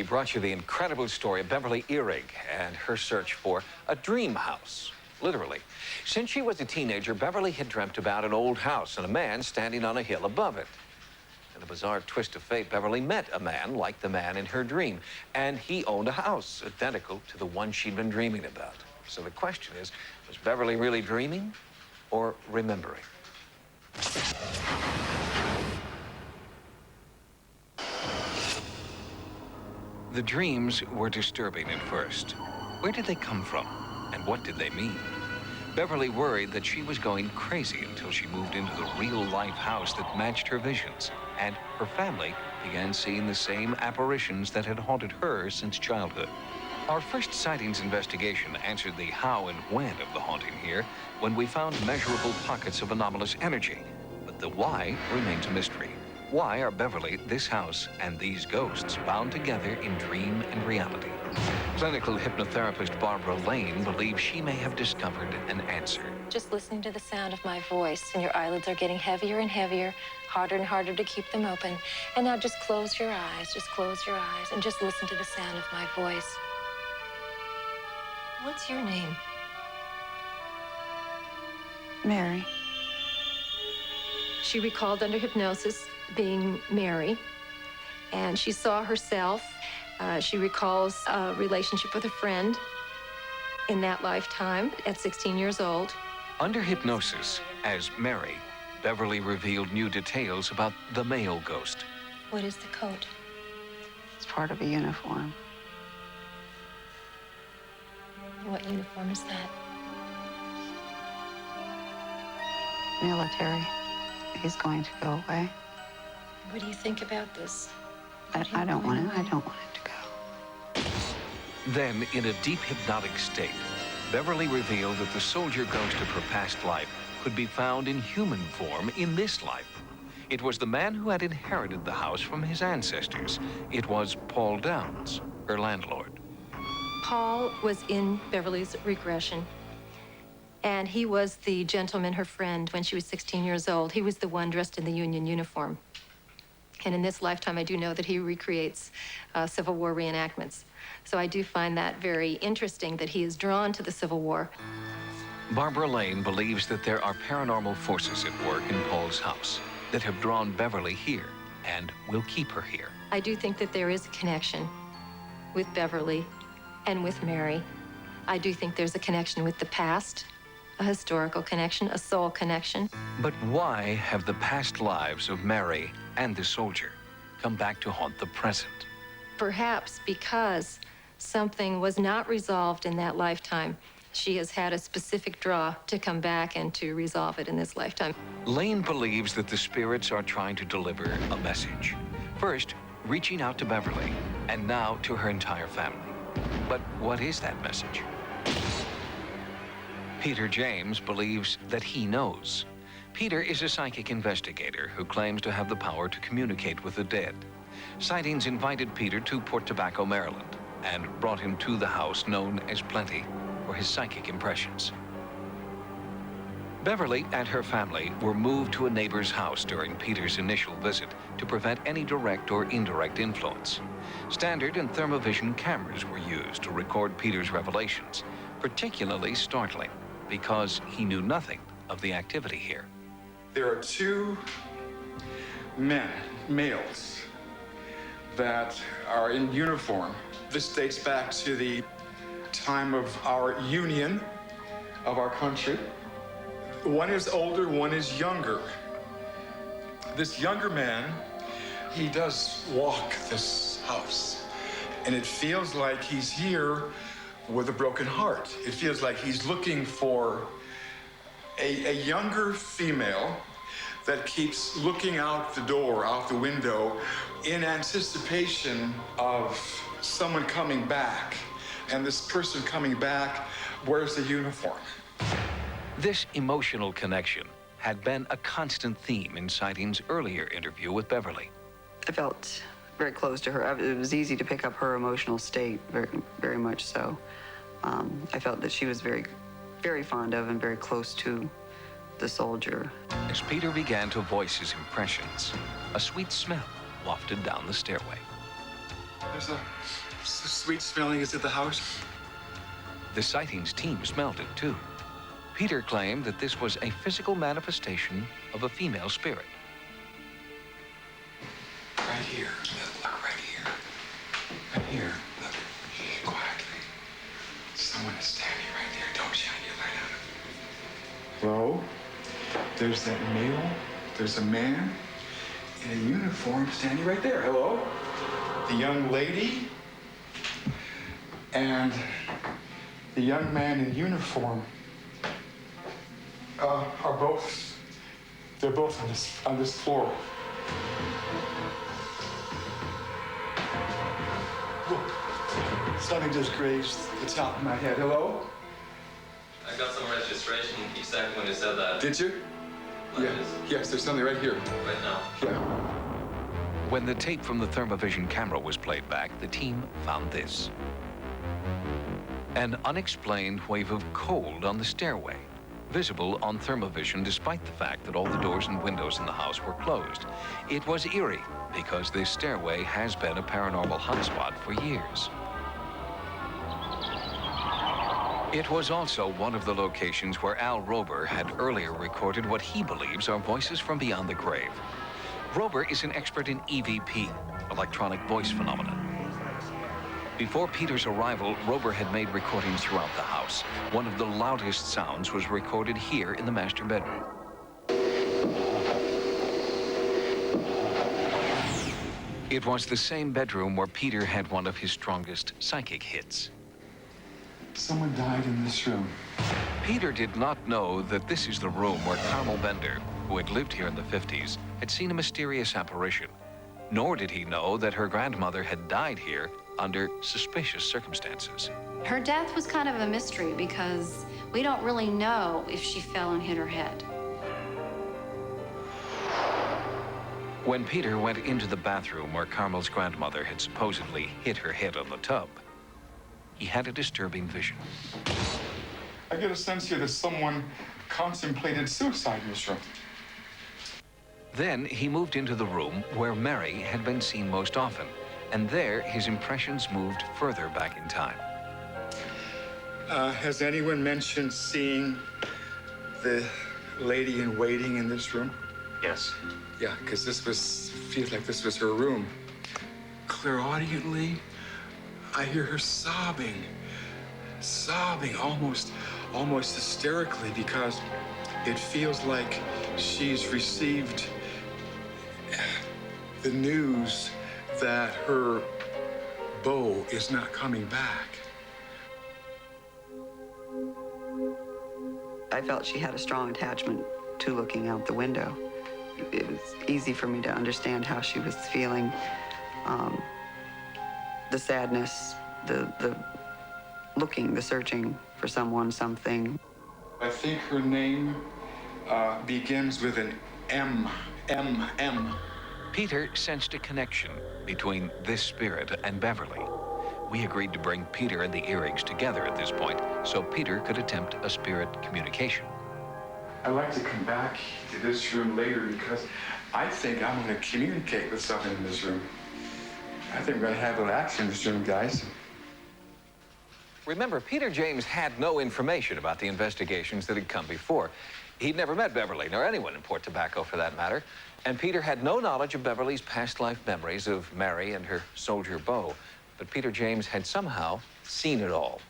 We brought you the incredible story of Beverly Ehrig and her search for a dream house, literally. Since she was a teenager, Beverly had dreamt about an old house and a man standing on a hill above it. In a bizarre twist of fate, Beverly met a man like the man in her dream, and he owned a house identical to the one she'd been dreaming about. So the question is, was Beverly really dreaming or remembering? The dreams were disturbing at first. Where did they come from, and what did they mean? Beverly worried that she was going crazy until she moved into the real-life house that matched her visions, and her family began seeing the same apparitions that had haunted her since childhood. Our first sightings investigation answered the how and when of the haunting here when we found measurable pockets of anomalous energy, but the why remains a mystery. Why are Beverly, this house, and these ghosts bound together in dream and reality? Clinical hypnotherapist Barbara Lane believes she may have discovered an answer. Just listening to the sound of my voice, and your eyelids are getting heavier and heavier, harder and harder to keep them open. And now just close your eyes, and just listen to the sound of my voice. What's your name? Mary. She recalled under hypnosis being Mary, and she saw herself. She recalls a relationship with a friend in that lifetime at 16 years old. Under hypnosis, as Mary, Beverly revealed new details about the male ghost. What is the coat? It's part of a uniform. What uniform is that? Military. He's going to go away. What do you think about this? I don't want it. I don't want it to go. Then, in a deep hypnotic state, Beverly revealed that the soldier ghost of her past life could be found in human form in this life. It was the man who had inherited the house from his ancestors. It was Paul Downs, her landlord. Paul was in Beverly's regression, and he was the gentleman, her friend, when she was 16 years old. He was the one dressed in the Union uniform. And in this lifetime, I do know that he recreates Civil War reenactments. So I do find that very interesting that he is drawn to the Civil War. Barbara Lane believes that there are paranormal forces at work in Paul's house that have drawn Beverly here and will keep her here. I do think that there is a connection with Beverly and with Mary. I do think there's a connection with the past, a historical connection, a soul connection. But why have the past lives of Mary and the soldier come back to haunt the present? Perhaps because something was not resolved in that lifetime. She has had a specific draw to come back and to resolve it in this lifetime. Lane believes that the spirits are trying to deliver a message. First, reaching out to Beverly, and now to her entire family. But what is that message? Peter James believes that he knows. Peter is a psychic investigator who claims to have the power to communicate with the dead. Sightings invited Peter to Port Tobacco, Maryland, and brought him to the house known as Plenty for his psychic impressions. Beverly and her family were moved to a neighbor's house during Peter's initial visit to prevent any direct or indirect influence. Standard and thermovision cameras were used to record Peter's revelations, particularly startling because he knew nothing of the activity here. There are two men, males, that are in uniform. This dates back to the time of our union of our country. One is older, one is younger. This younger man, he does walk this house, and it feels like he's here with a broken heart. It feels like he's looking for a younger female that keeps looking out the door, out the window, in anticipation of someone coming back. And this person coming back wears the uniform. This emotional connection had been a constant theme in Sightings' earlier interview with Beverly. I felt very close to her. It was easy to pick up her emotional state, very, very much so. I felt that she was very, very fond of and very close to the soldier. As Peter began to voice his impressions, a sweet smell wafted down the stairway. There's a sweet smelling. Is it the house? The Sightings team smelled it too. Peter claimed that this was a physical manifestation of a female spirit. Right here. Look, right here. Right here. Look. Quietly. Someone is standing right there. Don't shine your light on it. Hello? There's that male. There's a man in a uniform standing right there. Hello? The young lady and the young man in uniform are both. They're both on this floor. Look, something just grazed the top of my head. Hello? I got some registration exactly when you said that. Did you? Like Yeah. this. Yes, there's something right here. Right now. Yeah. When the tape from the thermovision camera was played back, the team found this. An unexplained wave of cold on the stairway, visible on thermovision despite the fact that all the doors and windows in the house were closed. It was eerie because this stairway has been a paranormal hotspot for years. It was also one of the locations where Al Rober had earlier recorded what he believes are voices from beyond the grave. Rober is an expert in EVP, electronic voice phenomenon. Before Peter's arrival, Rober had made recordings throughout the house. One of the loudest sounds was recorded here in the master bedroom. It was the same bedroom where Peter had one of his strongest psychic hits. Someone died in this room. Peter did not know that this is the room where Carmel Bender, who had lived here in the 50s, had seen a mysterious apparition. Nor did he know that her grandmother had died here under suspicious circumstances. Her death was kind of a mystery because we don't really know if she fell and hit her head. When Peter went into the bathroom where Carmel's grandmother had supposedly hit her head on the tub, he had a disturbing vision. I get a sense here that someone contemplated suicide in this room. Then he moved into the room where Mary had been seen most often, and there his impressions moved further back in time. Has anyone mentioned seeing the lady in waiting in this room? Yes. Yeah, because feels like this was her room. Clairaudiently, I hear her sobbing, almost hysterically, because it feels like she's received the news that her beau is not coming back. I felt she had a strong attachment to looking out the window. It was easy for me to understand how she was feeling. The sadness, the looking, the searching for someone, something. I think her name begins with an M. M. Peter sensed a connection between this spirit and Beverly. We agreed to bring Peter and the earrings together at this point so Peter could attempt a spirit communication. I'd like to come back to this room later because I think I'm going to communicate with something in this room. I think we're going to have a little action in this room, guys. Remember, Peter James had no information about the investigations that had come before. He'd never met Beverly, nor anyone in Port Tobacco for that matter. And Peter had no knowledge of Beverly's past life memories of Mary and her soldier beau. But Peter James had somehow seen it all.